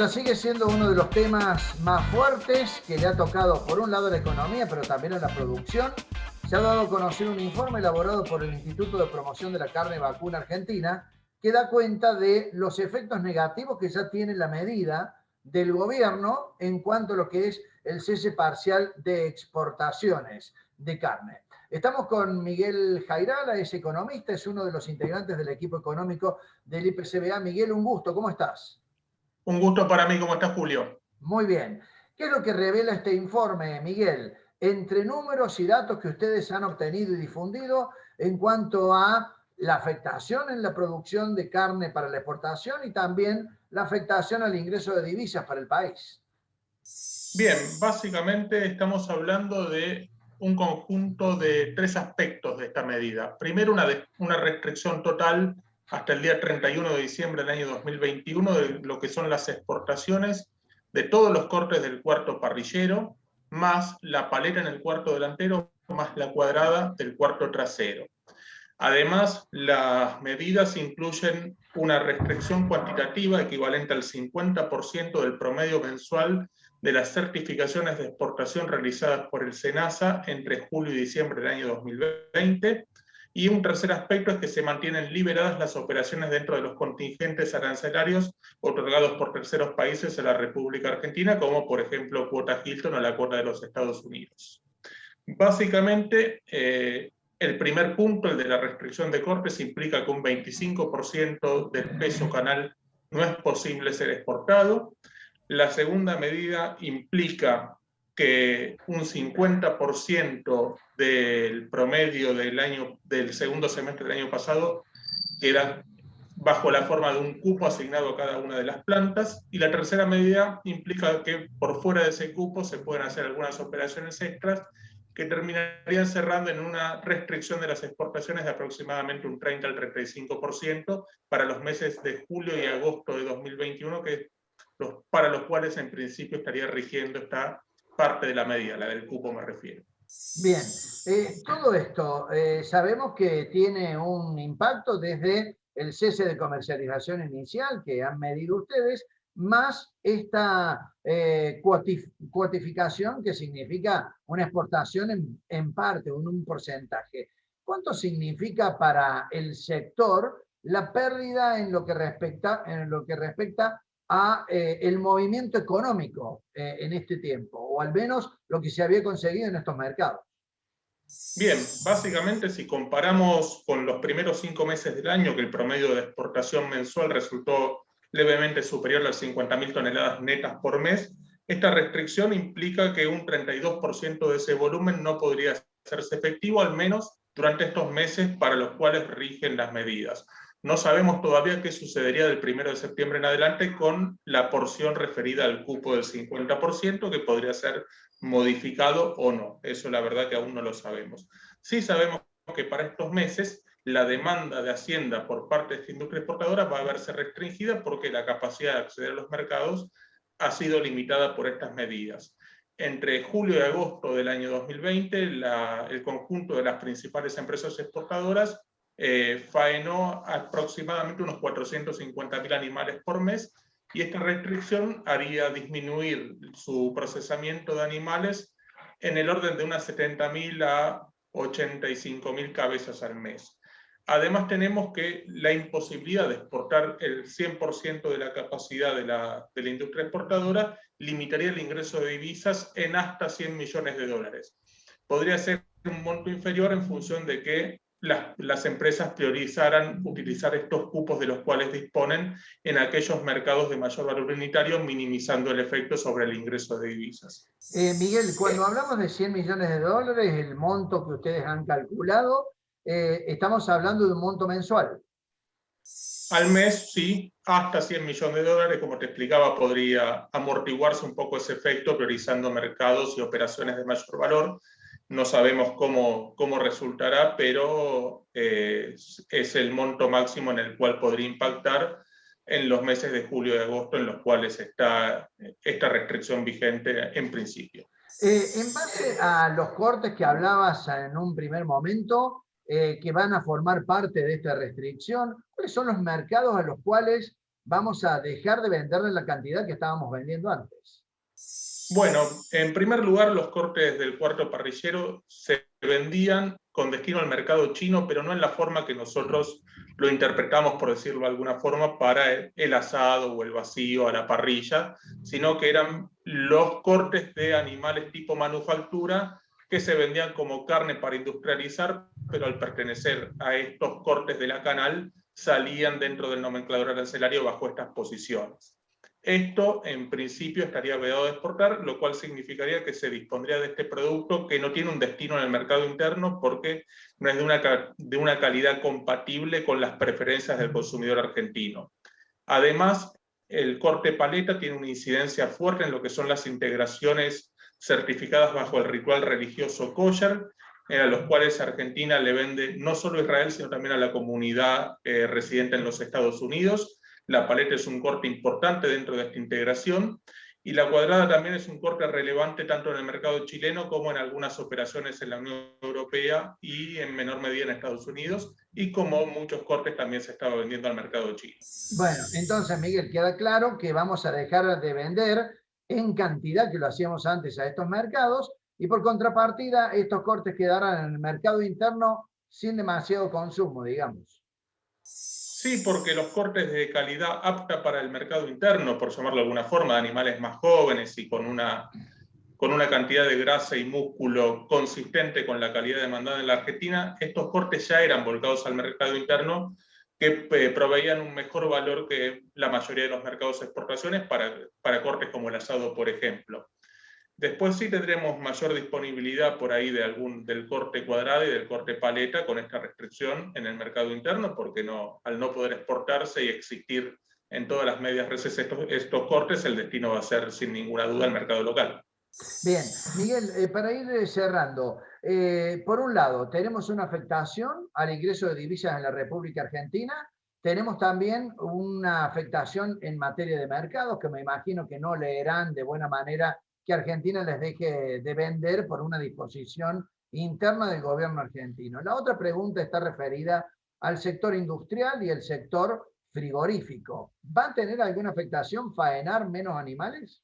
Bueno, sigue siendo uno de los temas más fuertes que le ha tocado, por un lado, a la economía, pero también a la producción. Se ha dado a conocer un informe elaborado por el Instituto de Promoción de la Carne Vacuna Argentina que da cuenta de los efectos negativos que ya tiene la medida del gobierno en cuanto a lo que es el cese parcial de exportaciones de carne. Estamos con Miguel Jairala, es economista, es uno de los integrantes del equipo económico del IPCBA. Miguel, un gusto, ¿cómo estás? Un gusto para mí, ¿cómo estás, Julio? Muy bien. ¿Qué es lo que revela este informe, Miguel? Entre números y datos que ustedes han obtenido y difundido en cuanto a la afectación en la producción de carne para la exportación y también la afectación al ingreso de divisas para el país. Bien, básicamente estamos hablando de un conjunto de tres aspectos de esta medida. Primero, una restricción total hasta el día 31 de diciembre del año 2021 de lo que son las exportaciones de todos los cortes del cuarto parrillero, más la paleta en el cuarto delantero, más la cuadrada del cuarto trasero. Además, las medidas incluyen una restricción cuantitativa equivalente al 50% del promedio mensual de las certificaciones de exportación realizadas por el SENASA entre julio y diciembre del año 2020. Y un tercer aspecto es que se mantienen liberadas las operaciones dentro de los contingentes arancelarios otorgados por terceros países a la República Argentina, como por ejemplo cuota Hilton o la cuota de los Estados Unidos. Básicamente, el primer punto, el de la restricción de cortes, implica que un 25% del peso canal no es posible ser exportado. La segunda medida implica que un 50% del promedio del segundo semestre del año pasado queda bajo la forma de un cupo asignado a cada una de las plantas. Y la tercera medida implica que por fuera de ese cupo se pueden hacer algunas operaciones extras que terminarían cerrando en una restricción de las exportaciones de aproximadamente un 30 al 35% para los meses de julio y agosto de 2021, para los cuales en principio estaría rigiendo esta parte de la medida, la del cupo me refiero. Bien, todo esto sabemos que tiene un impacto desde el cese de comercialización inicial que han medido ustedes, más esta cuotificación que significa una exportación en parte, un porcentaje. ¿Cuánto significa para el sector la pérdida en lo que respecta a el movimiento económico en este tiempo, o al menos lo que se había conseguido en estos mercados? Bien, básicamente si comparamos con los primeros 5 meses del año, que el promedio de exportación mensual resultó levemente superior a las 50.000 toneladas netas por mes, esta restricción implica que un 32% de ese volumen no podría hacerse efectivo, al menos durante estos meses para los cuales rigen las medidas. No sabemos todavía qué sucedería del 1 de septiembre en adelante con la porción referida al cupo del 50%, que podría ser modificado o no. Eso la verdad que aún no lo sabemos. Sí sabemos que para estos meses la demanda de Hacienda por parte de esta industria exportadora va a verse restringida porque la capacidad de acceder a los mercados ha sido limitada por estas medidas. Entre julio y agosto del año 2020, el conjunto de las principales empresas exportadoras faenó aproximadamente unos 450.000 animales por mes, y esta restricción haría disminuir su procesamiento de animales en el orden de unas 70.000 a 85.000 cabezas al mes. Además tenemos que la imposibilidad de exportar el 100% de la capacidad de la industria exportadora limitaría el ingreso de divisas en hasta 100 millones de dólares. Podría ser un monto inferior en función de que las empresas priorizaran utilizar estos cupos de los cuales disponen en aquellos mercados de mayor valor unitario, minimizando el efecto sobre el ingreso de divisas. Miguel, cuando hablamos de 100 millones de dólares, el monto que ustedes han calculado, estamos hablando de un monto mensual. Al mes, sí, hasta 100 millones de dólares, como te explicaba, podría amortiguarse un poco ese efecto priorizando mercados y operaciones de mayor valor. No sabemos cómo resultará, pero es el monto máximo en el cual podría impactar en los meses de julio y agosto, en los cuales está esta restricción vigente en principio. En base a los cortes que hablabas en un primer momento, que van a formar parte de esta restricción, ¿cuáles son los mercados a los cuales vamos a dejar de venderle la cantidad que estábamos vendiendo antes? Bueno, en primer lugar, los cortes del cuarto parrillero se vendían con destino al mercado chino, pero no en la forma que nosotros lo interpretamos, por decirlo de alguna forma, para el asado o el vacío a la parrilla, sino que eran los cortes de animales tipo manufactura que se vendían como carne para industrializar, pero al pertenecer a estos cortes de la canal salían dentro del nomenclador arancelario bajo estas posiciones. Esto, en principio, estaría vedado de exportar, lo cual significaría que se dispondría de este producto que no tiene un destino en el mercado interno porque no es de una calidad compatible con las preferencias del consumidor argentino. Además, el corte paleta tiene una incidencia fuerte en lo que son las integraciones certificadas bajo el ritual religioso kosher, a los cuales Argentina le vende no solo a Israel, sino también a la comunidad residente en los Estados Unidos. La paleta es un corte importante dentro de esta integración y la cuadrada también es un corte relevante tanto en el mercado chileno como en algunas operaciones en la Unión Europea y en menor medida en Estados Unidos, y como muchos cortes también se estaba vendiendo al mercado chino. Bueno, entonces, Miguel, queda claro que vamos a dejar de vender en cantidad que lo hacíamos antes a estos mercados y por contrapartida estos cortes quedarán en el mercado interno sin demasiado consumo, digamos. Sí, porque los cortes de calidad apta para el mercado interno, por llamarlo de alguna forma, de animales más jóvenes y con una cantidad de grasa y músculo consistente con la calidad demandada en la Argentina, estos cortes ya eran volcados al mercado interno, que proveían un mejor valor que la mayoría de los mercados de exportaciones para cortes como el asado, por ejemplo. Después sí tendremos mayor disponibilidad por ahí del corte cuadrado y del corte paleta con esta restricción en el mercado interno, porque al no poder exportarse y existir en todas las medias reses estos cortes, el destino va a ser sin ninguna duda el mercado local. Bien, Miguel, para ir cerrando, por un lado, tenemos una afectación al ingreso de divisas en la República Argentina, tenemos también una afectación en materia de mercados, que me imagino que no leerán de buena manera que Argentina les deje de vender por una disposición interna del gobierno argentino. La otra pregunta está referida al sector industrial y el sector frigorífico. ¿Va a tener alguna afectación faenar menos animales?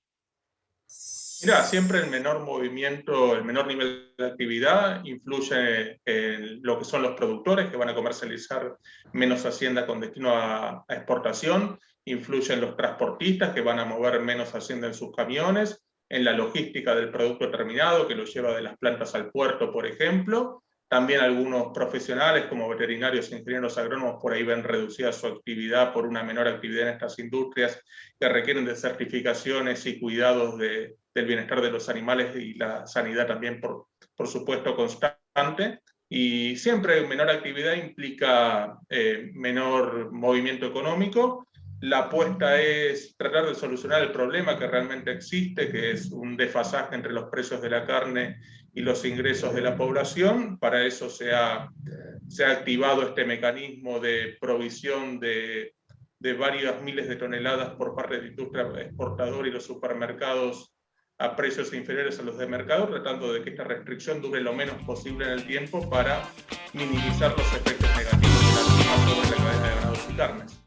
Mira, siempre el menor movimiento, el menor nivel de actividad influye en lo que son los productores que van a comercializar menos hacienda con destino a exportación, influye en los transportistas que van a mover menos hacienda en sus camiones, en la logística del producto terminado que lo lleva de las plantas al puerto, por ejemplo. También algunos profesionales como veterinarios e ingenieros agrónomos por ahí ven reducida su actividad por una menor actividad en estas industrias que requieren de certificaciones y cuidados del bienestar de los animales y la sanidad también, por supuesto, constante. Y siempre menor actividad implica menor movimiento económico. La apuesta es tratar de solucionar el problema que realmente existe, que es un desfasaje entre los precios de la carne y los ingresos de la población. Para eso se ha activado este mecanismo de provisión de varias miles de toneladas por parte de la industria exportadora y los supermercados a precios inferiores a los de mercado, tratando de que esta restricción dure lo menos posible en el tiempo para minimizar los efectos negativos de la misma sobre la cadena de granados y carnes.